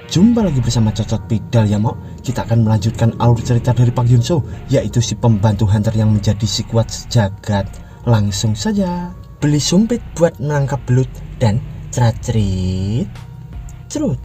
Jumpa lagi bersama Cocot Pigdal ya Mok. Kita akan melanjutkan alur cerita dari Pak Yun So, yaitu si pembantu hunter yang menjadi si kuat sejagat. Langsung saja. Beli sumpit buat menangkap belut dan cerat-cerit. Cerut.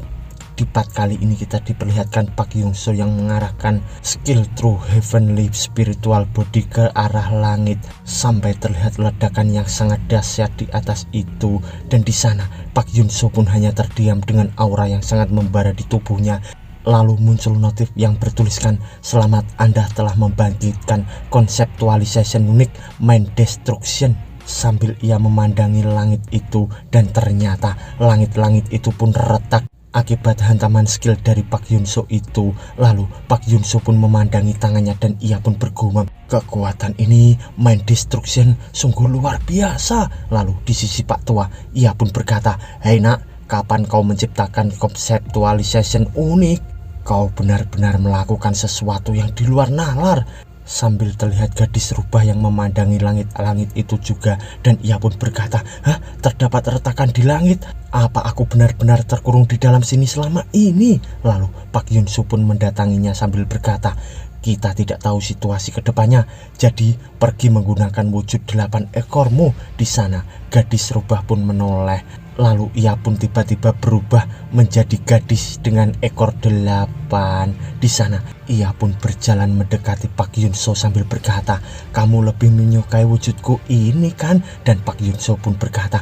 Di part kali ini kita diperlihatkan Pak Yun So yang mengarahkan skill True Heavenly Spiritual Body ke arah langit sampai terlihat ledakan yang sangat dahsyat di atas itu. Dan di sana Pak Yun So pun hanya terdiam dengan aura yang sangat membara di tubuhnya. Lalu muncul notif yang bertuliskan, "Selamat, Anda telah membangkitkan conceptualization unik Mind Destruction." Sambil ia memandangi langit itu, dan ternyata langit-langit itu pun retak akibat hantaman skill dari Pak Yun So itu. Lalu Pak Yun So pun memandangi tangannya dan ia pun bergumam, "Kekuatan ini, Mind Destruction, sungguh luar biasa." Lalu di sisi Pak Tua, ia pun berkata, "Hei nak, kapan kau menciptakan conceptualization unik? Kau benar-benar melakukan sesuatu yang di luar nalar." Sambil terlihat gadis rubah yang memandangi langit-langit itu juga, dan ia pun berkata, "Hah, terdapat retakan di langit? Apa aku benar-benar terkurung di dalam sini selama ini?" Lalu Pak Yun So pun mendatanginya sambil berkata, "Kita tidak tahu situasi kedepannya, jadi pergi menggunakan wujud 8 ekormu." Di sana gadis rubah pun menoleh. Lalu ia pun tiba-tiba berubah menjadi gadis dengan ekor 8. Di sana ia pun berjalan mendekati Pak Yun So sambil berkata, "Kamu lebih menyukai wujudku ini kan?" Dan Pak Yun So pun berkata,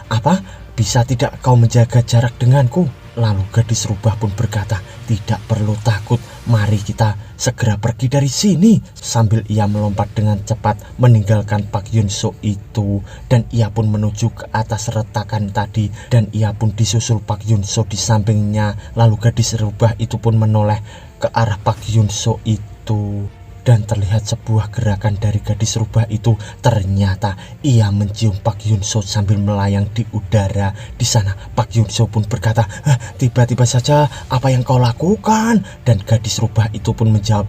Apa? Bisa tidak kau menjaga jarak denganku?" Lalu gadis rubah pun berkata, "Tidak perlu takut, mari kita segera pergi dari sini." Sambil ia melompat dengan cepat meninggalkan Pak Yun So itu, dan ia pun menuju ke atas retakan tadi, dan ia pun disusul Pak Yun So di sampingnya. Lalu gadis rubah itu pun menoleh ke arah Pak Yun So itu, dan terlihat sebuah gerakan dari gadis rubah itu. Ternyata ia mencium Pak Yun So sambil melayang di udara. Di sana Pak Yun So pun berkata, "Tiba-tiba saja, apa yang kau lakukan?" Dan gadis rubah itu pun menjawab,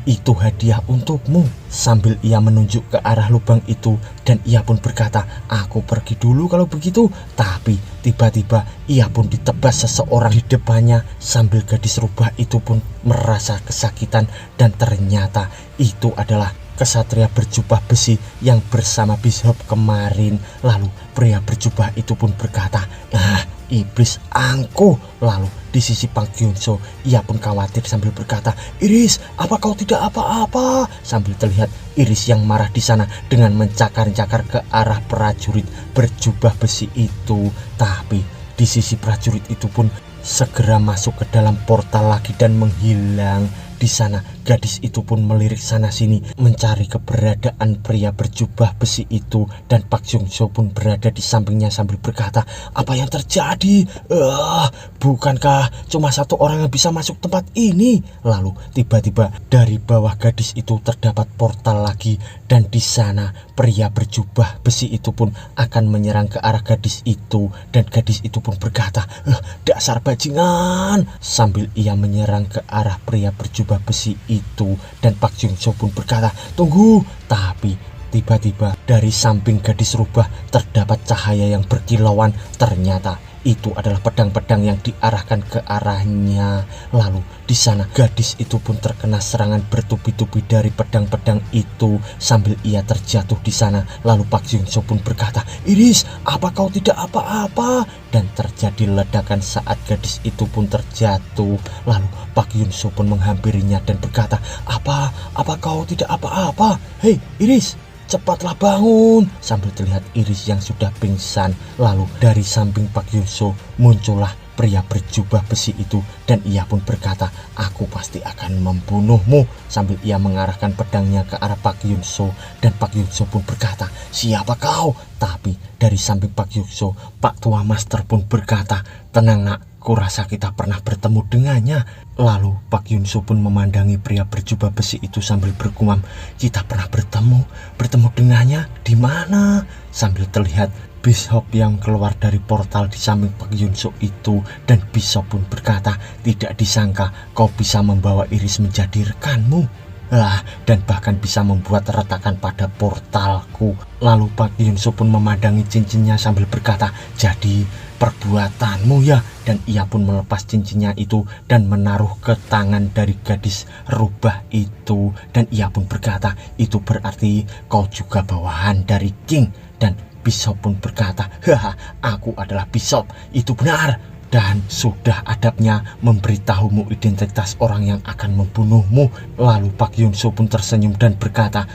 "Itu hadiah untukmu." Sambil ia menunjuk ke arah lubang itu, dan ia pun berkata, "Aku pergi dulu kalau begitu." Tapi tiba-tiba ia pun ditebas seseorang di depannya. Sambil gadis rubah itu pun merasa kesakitan, dan ternyata itu adalah kesatria berjubah besi yang bersama Bishop kemarin. Lalu pria berjubah itu pun berkata, "Iblis angkuh." Lalu di sisi Pak Yun So, ia pun khawatir sambil berkata, "Iris, apa kau tidak apa-apa?" Sambil terlihat Iris yang marah di sana dengan mencakar-cakar ke arah prajurit berjubah besi itu. Tapi di sisi prajurit itu pun segera masuk ke dalam portal lagi dan menghilang. Di sana gadis itu pun melirik sana sini mencari keberadaan pria berjubah besi itu, dan Pak Yun So pun berada di sampingnya sambil berkata, "Apa yang terjadi? Bukankah cuma satu orang yang bisa masuk tempat ini?" Lalu tiba-tiba dari bawah gadis itu terdapat portal lagi, dan di sana pria berjubah besi itu pun akan menyerang ke arah gadis itu, dan gadis itu pun berkata, "Dasar bajingan!" Sambil ia menyerang ke arah pria berjubah besi itu, dan Pak Yun So pun berkata, "Tunggu!" Tapi tiba-tiba dari samping gadis rubah terdapat cahaya yang berkilauan. Ternyata itu adalah pedang-pedang yang diarahkan ke arahnya. Lalu di sana gadis itu pun terkena serangan bertubi-tubi dari pedang-pedang itu sambil ia terjatuh di sana. Lalu Pak Yun So pun berkata, "Iris, apa kau tidak apa-apa?" Dan terjadi ledakan saat gadis itu pun terjatuh. Lalu Pak Yun So pun menghampirinya dan berkata, Apa kau tidak apa-apa? Hei Iris, cepatlah bangun." Sambil terlihat Iris yang sudah pingsan. Lalu dari samping Pak Yun So muncullah pria berjubah besi itu, dan ia pun berkata, "Aku pasti akan membunuhmu." Sambil ia mengarahkan pedangnya ke arah Pak Yun So, dan Pak Yun So pun berkata, "Siapa kau?" Tapi dari samping Pak Yun So, Pak Tua Master pun berkata, "Tenang nak, kurasa kita pernah bertemu dengannya." Lalu Pak Yun So pun memandangi pria berjubah besi itu sambil bergumam, "Kita pernah bertemu dengannya di mana?" Sambil terlihat Bishop yang keluar dari portal di samping Pak Yun So itu, dan Bishop pun berkata, "Tidak disangka kau bisa membawa Iris menjadi rekanmu. Dan bahkan bisa membuat retakan pada portalku." Lalu Pak Yun So pun memandangi cincinnya sambil berkata, "Jadi perbuatanmu ya. Dan ia pun melepas cincinnya itu dan menaruh ke tangan dari gadis rubah itu. Dan ia pun berkata, itu berarti kau juga bawahan dari King. Dan Bishop pun berkata, haha, aku adalah Bishop, itu benar. Dan sudah adabnya memberitahumu identitas orang yang akan membunuhmu. Lalu Pak Yunso pun tersenyum dan berkata,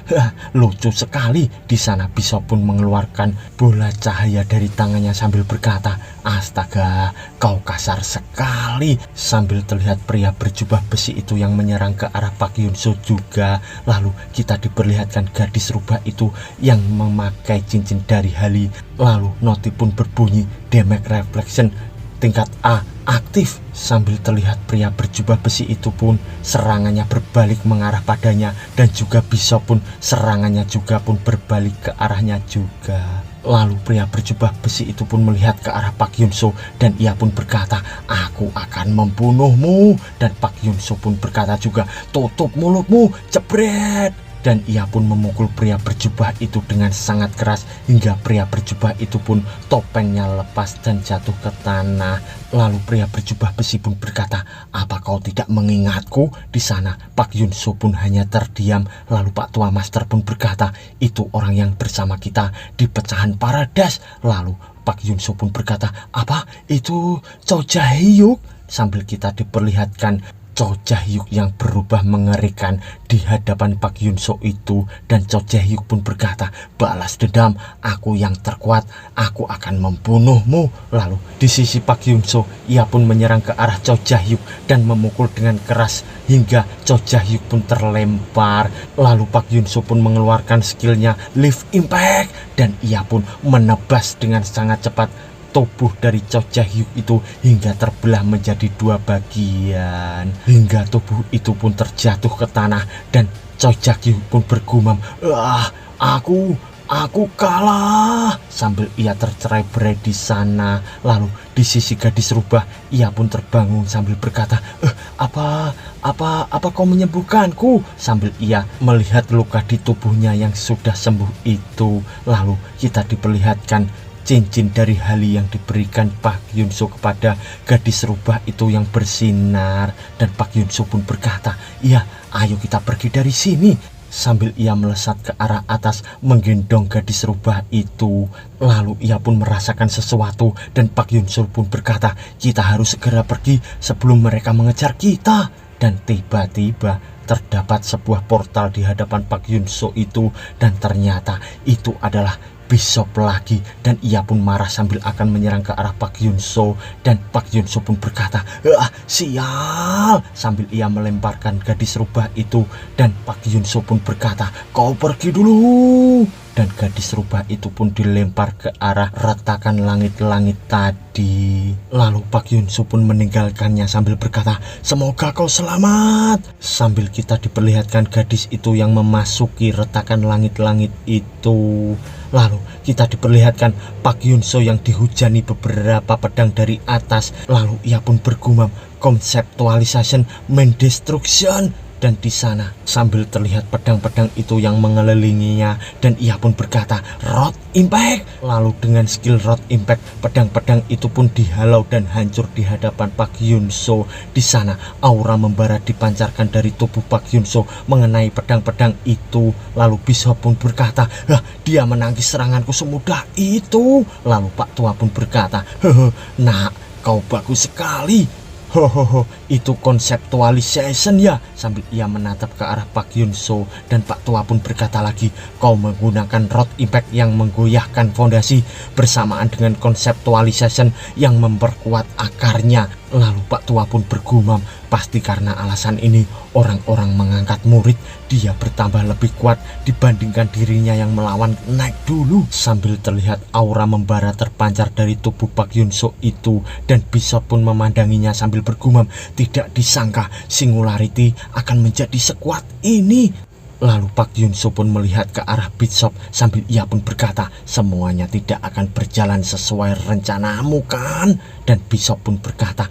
lucu sekali. Di sana Bishop pun mengeluarkan bola cahaya dari tangannya sambil berkata, astaga, kau kasar sekali. Sambil terlihat pria berjubah besi itu yang menyerang ke arah Pak Yunso juga. Lalu kita diperlihatkan gadis rubah itu yang memakai cincin dari Hali. Lalu noti pun berbunyi, damage reflection tingkat A aktif. Sambil terlihat pria berjubah besi itu pun serangannya berbalik mengarah padanya. Dan juga Bishop pun serangannya juga pun berbalik ke arahnya juga. Lalu pria berjubah besi itu pun melihat ke arah Pak Yunso dan ia pun berkata, aku akan membunuhmu. Dan Pak Yunso pun berkata juga, tutup mulutmu, jebret. Dan ia pun memukul pria berjubah itu dengan sangat keras hingga pria berjubah itu pun topengnya lepas dan jatuh ke tanah. Lalu pria berjubah besi pun berkata, apa kau tidak mengingatku? Di sana Pak Yunso pun hanya terdiam. Lalu Pak Tua Master pun berkata, itu orang yang bersama kita di pecahan Paradas. Lalu Pak Yunso pun berkata, apa itu Chow Jae-hyuk? Sambil kita diperlihatkan Chow Jae-hyuk yang berubah mengerikan di hadapan Pak Yunso itu. Dan Chow Jae-hyuk pun berkata, balas dendam, aku yang terkuat, aku akan membunuhmu. Lalu di sisi Pak Yunso, ia pun menyerang ke arah Chow Jae-hyuk dan memukul dengan keras hingga Chow Jae-hyuk pun terlempar. Lalu Pak Yunso pun mengeluarkan skillnya Lift Impact dan ia pun menebas dengan sangat cepat tubuh dari Chow Jae-hyuk itu hingga terbelah menjadi dua bagian. Hingga tubuh itu pun terjatuh ke tanah dan Chow Jae-hyuk pun bergumam, aku kalah. Sambil ia tercerai-berai di sana. Lalu di sisi gadis rubah, ia pun terbangun sambil berkata, apa kau menyembuhkanku? Sambil ia melihat luka di tubuhnya yang sudah sembuh itu. Lalu kita diperlihatkan cincin dari Hali yang diberikan Pak Yunso kepada gadis rubah itu yang bersinar. Dan Pak Yunso pun berkata, iya, ayo kita pergi dari sini. Sambil ia melesat ke arah atas menggendong gadis rubah itu. Lalu ia pun merasakan sesuatu dan Pak Yunso pun berkata, kita harus segera pergi sebelum mereka mengejar kita. Dan tiba-tiba terdapat sebuah portal di hadapan Pak Yunso itu. Dan ternyata itu adalah Bishop lagi. Dan ia pun marah sambil akan menyerang ke arah Pak Yunso. Dan Pak Yunso pun berkata, sial. Sambil ia melemparkan gadis rubah itu. Dan Pak Yunso pun berkata, kau pergi dulu. Dan gadis rubah itu pun dilempar ke arah retakan langit-langit tadi. Lalu Pak Yunso pun meninggalkannya sambil berkata, semoga kau selamat. Sambil kita diperlihatkan gadis itu yang memasuki retakan langit-langit itu. Lalu kita diperlihatkan Pak Yunso yang dihujani beberapa pedang dari atas. Lalu ia pun bergumam, conceptualization main destruction. Dan di sana sambil terlihat pedang-pedang itu yang mengelilinginya. Dan ia pun berkata, Rod Impact. Lalu dengan skill Rod Impact, pedang-pedang itu pun dihalau dan hancur di hadapan Pak Yunso. Di sana aura membara dipancarkan dari tubuh Pak Yunso mengenai pedang-pedang itu. Lalu Bishop pun berkata, dia menangkis seranganku semudah itu. Lalu Pak Tua pun berkata, nak, kau bagus sekali. Itu conceptualization ya. Sambil ia menatap ke arah Pak Yunso. Dan Pak Tua pun berkata lagi, kau menggunakan Rod Impact yang menggoyahkan fondasi bersamaan dengan conceptualization yang memperkuat akarnya. Lalu Pak Tua pun bergumam, pasti karena alasan ini orang-orang mengangkat murid dia bertambah lebih kuat dibandingkan dirinya yang melawan naik dulu. Sambil terlihat aura membara terpancar dari tubuh Pak Yunso itu. Dan Bishop pun memandanginya sambil bergumam, tidak disangka Singularity akan menjadi sekuat ini. Lalu Pak Yunso pun melihat ke arah Bishop sambil ia pun berkata, semuanya tidak akan berjalan sesuai rencanamu kan? Dan Bishop pun berkata,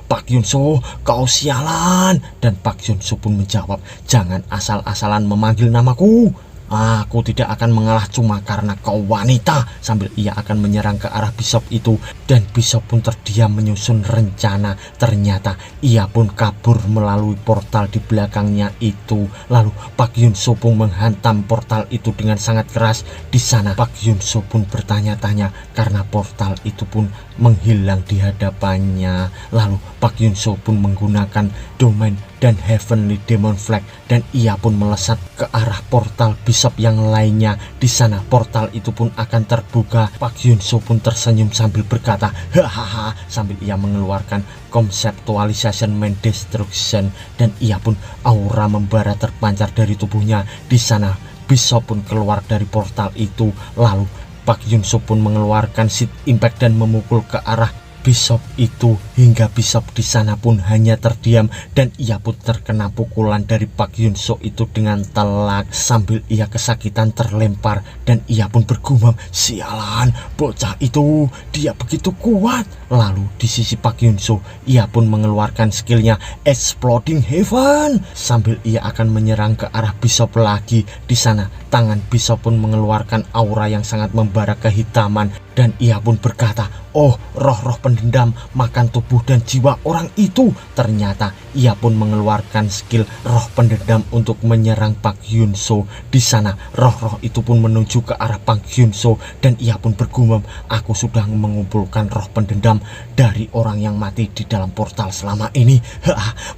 Pak Yunso, kau sialan. Dan Pak Yunso pun menjawab, jangan asal-asalan memanggil namaku. Aku tidak akan mengalah cuma karena kau wanita. Sambil ia akan menyerang ke arah Bishop itu, dan Bishop pun terdiam menyusun rencana. Ternyata ia pun kabur melalui portal di belakangnya itu. Lalu Pak Yun-soo pun menghantam portal itu dengan sangat keras. Di sana Pak Yun-soo pun bertanya-tanya karena portal itu pun menghilang di hadapannya. Lalu Pak Yun-soo pun menggunakan domain dan Heavenly Demon Flag, dan ia pun melesat ke arah portal Bishop yang lainnya. Di sana portal itu pun akan terbuka. Pak Yun-soo pun tersenyum sambil berkata hahaha, sambil ia mengeluarkan conceptualization main destruction, dan ia pun aura membara terpancar dari tubuhnya. Di sana Bishop pun keluar dari portal itu. Lalu Pak Yun-soo pun mengeluarkan seed impact dan memukul ke arah Bishop itu, hingga Bishop di sana pun hanya terdiam, dan ia pun terkena pukulan dari Pak Yun-soo itu dengan telak. Sambil ia kesakitan terlempar, dan ia pun bergumam, sialan, bocah itu, dia begitu kuat. Lalu di sisi Pak Yun-soo, ia pun mengeluarkan skillnya Exploding Heaven, sambil ia akan menyerang ke arah Bishop lagi. Di sana tangan Bishop pun mengeluarkan aura yang sangat membara kehitaman, dan ia pun berkata, oh, roh-roh pendendam makan tubuh dan jiwa orang itu. Ternyata ia pun mengeluarkan skill roh pendendam untuk menyerang Pak Yun-soo. Di sana roh-roh itu pun menuju ke arah Pak Yun-soo, dan ia pun bergumam, aku sudah mengumpulkan roh pendendam dari orang yang mati di dalam portal selama ini.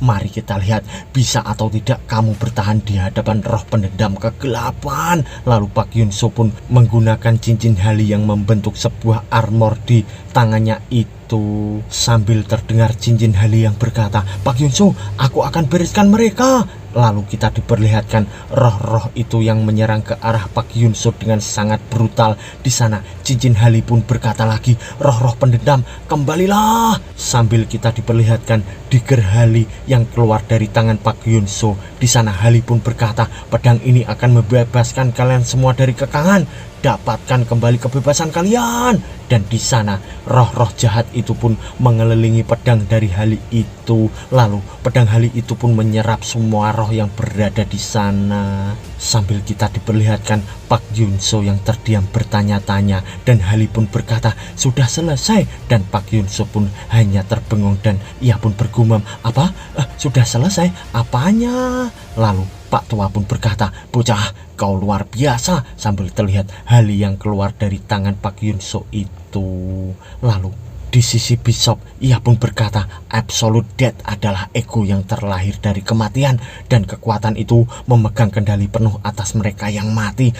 Mari kita lihat bisa atau tidak kamu bertahan di hadapan roh pendendam kegelapan. Lalu Pak Yun-soo pun menggunakan cincin hali yang membentuk sebuah armor di tangannya itu, sambil terdengar cincin hali yang berkata, Pak Yun-soo, aku akan bereskan mereka. Lalu kita diperlihatkan roh-roh itu yang menyerang ke arah Pak Yun-soo dengan sangat brutal. Di sana cincin hali pun berkata lagi, roh-roh pendendam, kembalilah. Sambil kita diperlihatkan Dagger Hali yang keluar dari tangan Pak Yun-soo. Di sana Hali pun berkata, pedang ini akan membebaskan kalian semua dari kekangan. Dapatkan kembali kebebasan kalian. Dan di sana roh-roh jahat itu pun mengelilingi pedang dari Hali itu. Lalu pedang Hali itu pun menyerap semua roh yang berada di sana. Sambil kita diperlihatkan Pak Yun-soo yang terdiam bertanya-tanya, dan Hali pun berkata sudah selesai. Dan Pak Yun-soo pun hanya terbengong, dan ia pun bergumam, apa? Sudah selesai? Apanya? Lalu Pak Tua pun berkata, bocah, kau luar biasa, sambil terlihat Hali yang keluar dari tangan Pak Yun-soo itu. Lalu di sisi Bishop, ia pun berkata, Absolute Death adalah ego yang terlahir dari kematian, dan kekuatan itu memegang kendali penuh atas mereka yang mati.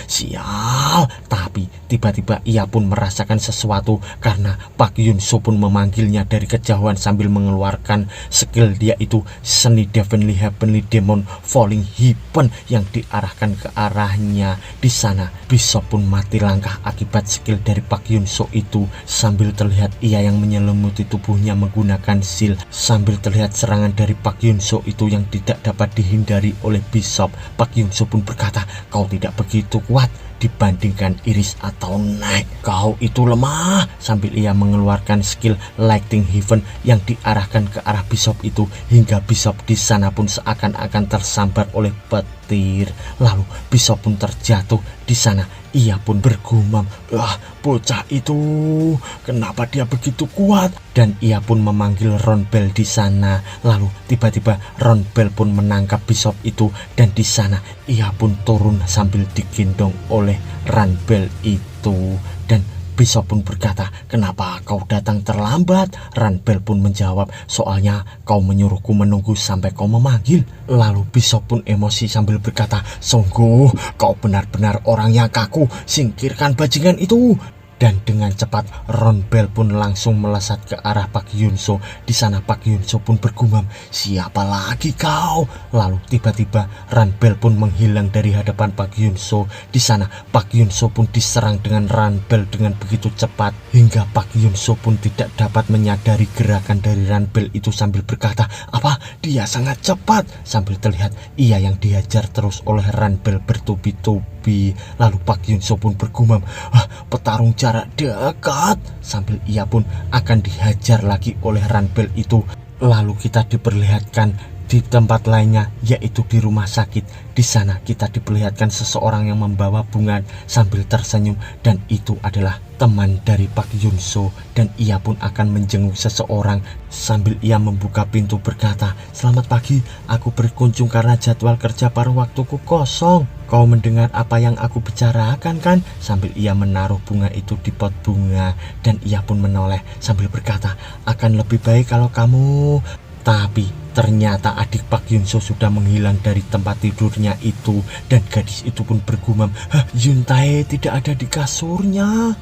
Sial. Tapi tiba-tiba ia pun merasakan sesuatu, karena Pak Yun-soo pun memanggilnya dari kejauhan sambil mengeluarkan skill dia itu Seni Heavenly Demon Falling Heaven yang diarahkan ke arahnya. Di sana Bishop pun mati langkah akibat skill dari Pak Yun-soo itu. Sambil terlihat ia yang menyelimuti tubuhnya menggunakan seal. Sambil terlihat serangan dari Pak Yun-soo itu yang tidak dapat dihindari oleh Bishop. Pak Yun-soo pun berkata, kau tidak begitu kuat dibandingkan Iris atau Night, kau itu lemah. Sambil ia mengeluarkan skill Lighting Heaven yang diarahkan ke arah Bishop itu, hingga Bishop di sana pun seakan-akan tersambar oleh petir. Lalu Bishop pun terjatuh. Di sana ia pun bergumam, bocah itu, kenapa dia begitu kuat? Dan ia pun memanggil Ron Bell di sana. Lalu tiba-tiba Ron Bell pun menangkap Bishop itu, dan di sana ia pun turun sambil digendong oleh Ron Bell itu. Dan Bishop pun berkata, kenapa kau datang terlambat? Ron Bell pun menjawab, soalnya kau menyuruhku menunggu sampai kau memanggil. Lalu Bishop pun emosi sambil berkata, sungguh kau benar-benar orang yang kaku, singkirkan bajingan itu. Dan dengan cepat Ron Bell pun langsung melesat ke arah Pak Yun-soo. Di sana Pak Yun-soo pun bergumam, siapa lagi kau? Lalu tiba-tiba Ron Bell pun menghilang dari hadapan Pak Yun-soo. Di sana Pak Yun-soo pun diserang dengan Ron Bell dengan begitu cepat, hingga Pak Yun-soo pun tidak dapat menyadari gerakan dari Ron Bell itu, sambil berkata, apa? Dia sangat cepat. Sambil terlihat ia yang dihajar terus oleh Ron Bell bertubi-tubi. Lalu Pak Yun-soo pun bergumam, petarung jarak dekat. Sambil ia pun akan dihajar lagi oleh Ron Bell itu. Lalu kita diperlihatkan di tempat lainnya, yaitu di rumah sakit. Di sana kita diperlihatkan seseorang yang membawa bunga sambil tersenyum, dan itu adalah teman dari Pak Yunso. Dan ia pun akan menjenguk seseorang sambil ia membuka pintu berkata, "Selamat pagi, aku berkunjung karena jadwal kerja paruh waktuku kosong. Kau mendengar apa yang aku bicarakan kan?" Sambil ia menaruh bunga itu di pot bunga, dan ia pun menoleh sambil berkata, "Akan lebih baik kalau kamu..." Tapi ternyata adik Pak Yunso sudah menghilang dari tempat tidurnya itu, dan gadis itu pun bergumam, "Hah, Yuntae tidak ada di kasurnya."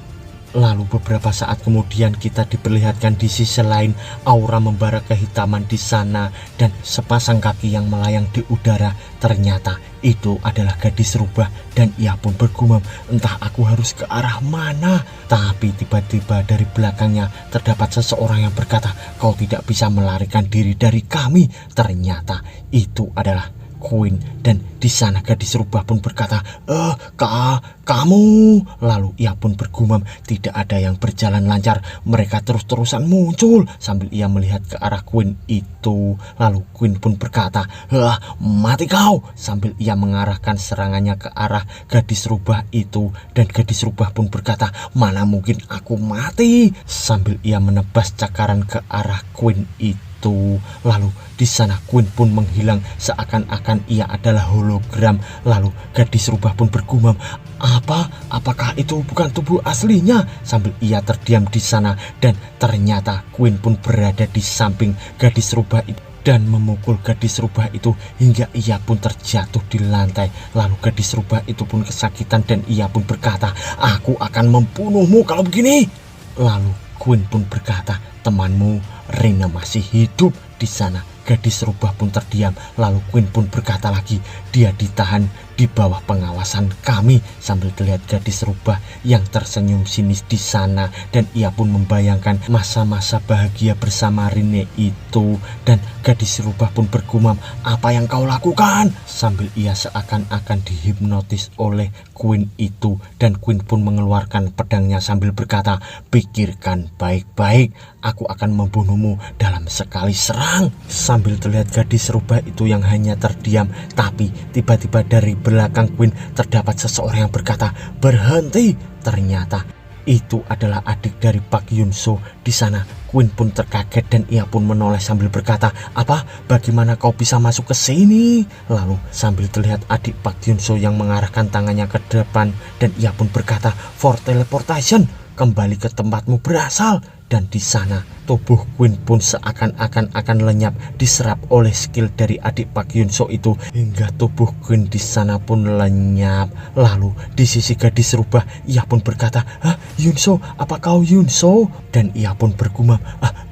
Lalu beberapa saat kemudian kita diperlihatkan di sisi lain aura membara kehitaman di sana dan sepasang kaki yang melayang di udara. Ternyata itu adalah gadis rubah, dan ia pun bergumam, "Entah aku harus ke arah mana." Tapi tiba-tiba dari belakangnya terdapat seseorang yang berkata, "Kau tidak bisa melarikan diri dari kami." Ternyata itu adalah Queen, dan di sana gadis rubah pun berkata, kamu." Lalu ia pun bergumam, "Tidak ada yang berjalan lancar, mereka terus-terusan muncul." Sambil ia melihat ke arah Queen itu, lalu Queen pun berkata, "Mati kau." Sambil ia mengarahkan serangannya ke arah gadis rubah itu, dan gadis rubah pun berkata, "Mana mungkin aku mati." Sambil ia menebas cakaran ke arah Queen itu. Lalu di sana Queen pun menghilang seakan-akan ia adalah hologram. Lalu gadis rubah pun bergumam, apakah itu bukan tubuh aslinya?" Sambil ia terdiam di sana, dan ternyata Queen pun berada di samping gadis rubah itu dan memukul gadis rubah itu hingga ia pun terjatuh di lantai. Lalu gadis rubah itu pun kesakitan, dan ia pun berkata, "Aku akan membunuhmu kalau begini." Lalu Queen pun berkata, "Temanmu Rina masih hidup." Di sana gadis rubah pun terdiam. Lalu Queen pun berkata lagi, "Dia ditahan di bawah pengawasan kami." Sambil terlihat gadis rubah yang tersenyum sinis di sana, dan ia pun membayangkan masa-masa bahagia bersama Rine itu. Dan gadis rubah pun bergumam, "Apa yang kau lakukan?" Sambil ia seakan-akan dihipnotis oleh Queen itu, dan Queen pun mengeluarkan pedangnya sambil berkata, "Pikirkan baik-baik, aku akan membunuhmu dalam sekali serang." Sambil terlihat gadis rubah itu yang hanya terdiam, tapi tiba-tiba dari belakang Queen terdapat seseorang yang berkata, "Berhenti." Ternyata itu adalah adik dari Pak Yunso. Di sana Queen pun terkaget, dan ia pun menoleh sambil berkata, "Bagaimana kau bisa masuk ke sini?" Lalu sambil terlihat adik Pak Yunso yang mengarahkan tangannya ke depan, dan ia pun berkata, "For teleportation, kembali ke tempatmu berasal." Dan di sana tubuh Queen pun seakan-akan akan lenyap diserap oleh skill dari adik Pak Yunso itu, hingga tubuh Queen di sana pun lenyap. Lalu di sisi gadis rubah ia pun berkata, Yunso, apa kau Yunso?" Dan ia pun bergumam,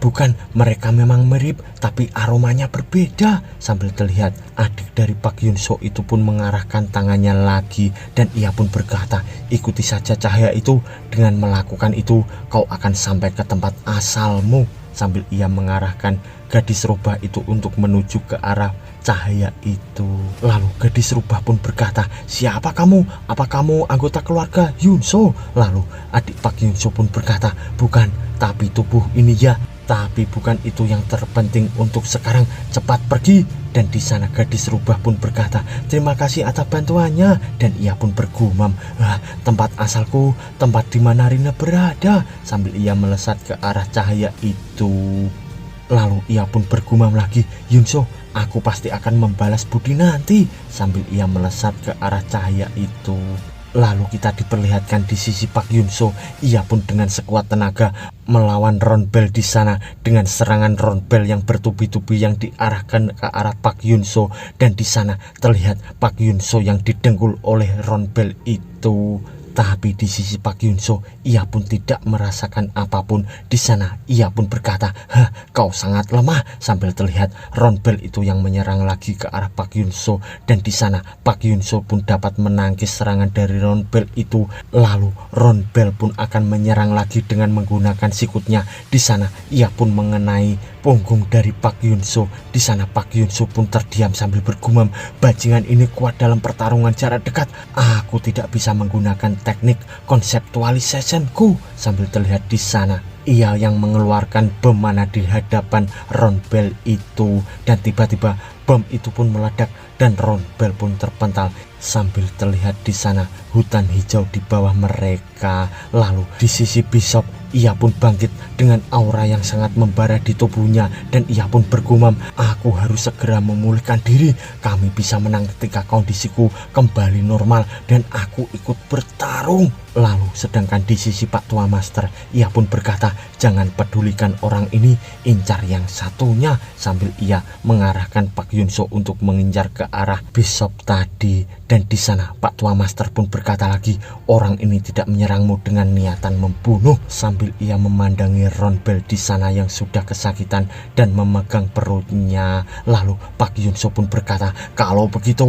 "Bukan, mereka memang mirip, tapi aromanya berbeda." Sambil terlihat adik dari Pak Yunso itu pun mengarahkan tangannya lagi, dan ia pun berkata, "Ikuti saja cahaya itu. Dengan melakukan itu kau akan sampai ke tempat asalmu." Sambil ia mengarahkan gadis rubah itu untuk menuju ke arah cahaya itu. Lalu gadis rubah pun berkata, "Siapa kamu? Apa kamu anggota keluarga Yunso?" Lalu adik Pak Yunso pun berkata, "Bukan, tapi tubuh ini ya. Tapi bukan itu yang terpenting untuk sekarang. Cepat pergi." Dan di sana gadis rubah pun berkata, "Terima kasih atas bantuannya." Dan ia pun bergumam, "Tempat asalku, tempat di mana Rina berada." Sambil ia melesat ke arah cahaya itu. Lalu ia pun bergumam lagi, "Yunso, aku pasti akan membalas budi nanti." Sambil ia melesat ke arah cahaya itu. Lalu kita diperlihatkan di sisi Pak Yunso, ia pun dengan sekuat tenaga melawan Ronbel di sana dengan serangan Ronbel yang bertubi-tubi yang diarahkan ke arah Pak Yunso, dan di sana terlihat Pak Yunso yang didengkul oleh Ronbel itu. Tapi di sisi Pak Yunso, ia pun tidak merasakan apapun. Di sana ia pun berkata, "Kau sangat lemah." Sambil terlihat Ronbel itu yang menyerang lagi ke arah Pak Yunso, dan di sana Pak Yunso pun dapat menangkis serangan dari Ronbel itu. Lalu Ronbel pun akan menyerang lagi dengan menggunakan sikutnya. Di sana ia pun mengenai punggung dari Pak Yunso. Di sana Pak Yunso pun terdiam sambil bergumam, "Bajingan ini kuat dalam pertarungan jarak dekat. Aku tidak bisa menggunakan teknik konseptualisationku." Sambil terlihat di sana ia yang mengeluarkan bom mana di hadapan Ron Bell itu, dan tiba-tiba bom itu pun meledak dan Ron Bell pun terpental sambil terlihat di sana hutan hijau di bawah mereka. Lalu di sisi Bishop, ia pun bangkit dengan aura yang sangat membara di tubuhnya dan ia pun bergumam, aku harus segera memulihkan diri, kami bisa menang ketika kondisiku kembali normal dan aku ikut bertarung. Lalu sedangkan di sisi Pak Tua Master, ia pun berkata, jangan pedulikan orang ini, incar yang satunya, sambil ia mengarahkan Pak Yunso untuk mengincar ke arah Bishop tadi. Dan di sana Pak Tua Master pun berkata lagi, orang ini tidak menyerangmu dengan niatan membunuh, sambil ia memandangi Ron Bell di sana yang sudah kesakitan dan memegang perutnya. Lalu Pak Yunso pun berkata, kalau begitu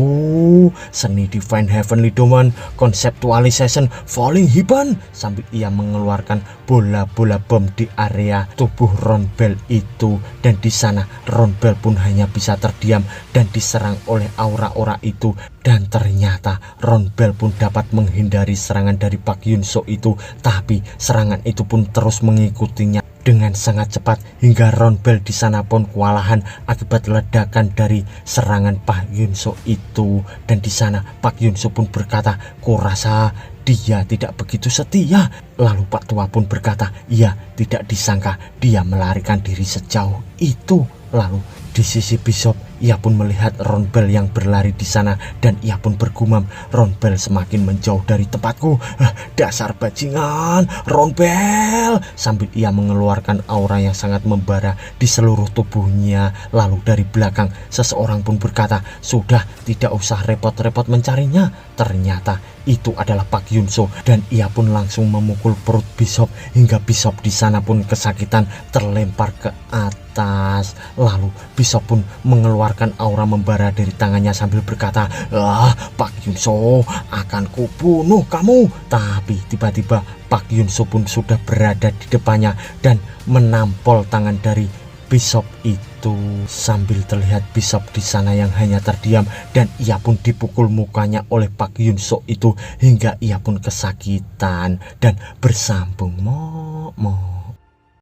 seni Divine Heavenly Domain Conceptualization Falling Hiban, sambil ia mengeluarkan bola-bola bom di area tubuh Ron Bell itu. Dan di sana Ron Bell pun hanya bisa terdiam dan diserang oleh aura-aura itu. Dan ternyata Ron Bell pun dapat menghindari serangan dari Pak Yunso itu, tapi serangan itu pun terus mengikutinya dengan sangat cepat hingga Ron Bell di sana pun kewalahan akibat ledakan dari serangan Pak Yunso itu. Dan di sana Pak Yunso pun berkata, kurasa dia tidak begitu setia. Lalu Pak Tua pun berkata, iya, tidak disangka dia melarikan diri sejauh itu. Lalu di sisi Bishop, ia pun melihat Ron Bell yang berlari di sana dan ia pun bergumam, Ron Bell semakin menjauh dari tempatku. Dasar bajingan Ron Bell, sambil ia mengeluarkan aura yang sangat membara di seluruh tubuhnya. Lalu dari belakang seseorang pun berkata, sudah, tidak usah repot-repot mencarinya. Ternyata itu adalah Pak Yunso dan ia pun langsung memukul perut Bishop hingga Bishop di sana pun kesakitan terlempar ke atas. Lalu Bishop pun mengeluarkan aura membara dari tangannya sambil berkata, Pak Yunso, akan kubunuh kamu. Tapi tiba-tiba Pak Yunso pun sudah berada di depannya dan menampol tangan dari Bishop itu, sambil terlihat Bishop di sana yang hanya terdiam dan ia pun dipukul mukanya oleh Pak Yunso itu hingga ia pun kesakitan dan bersambung.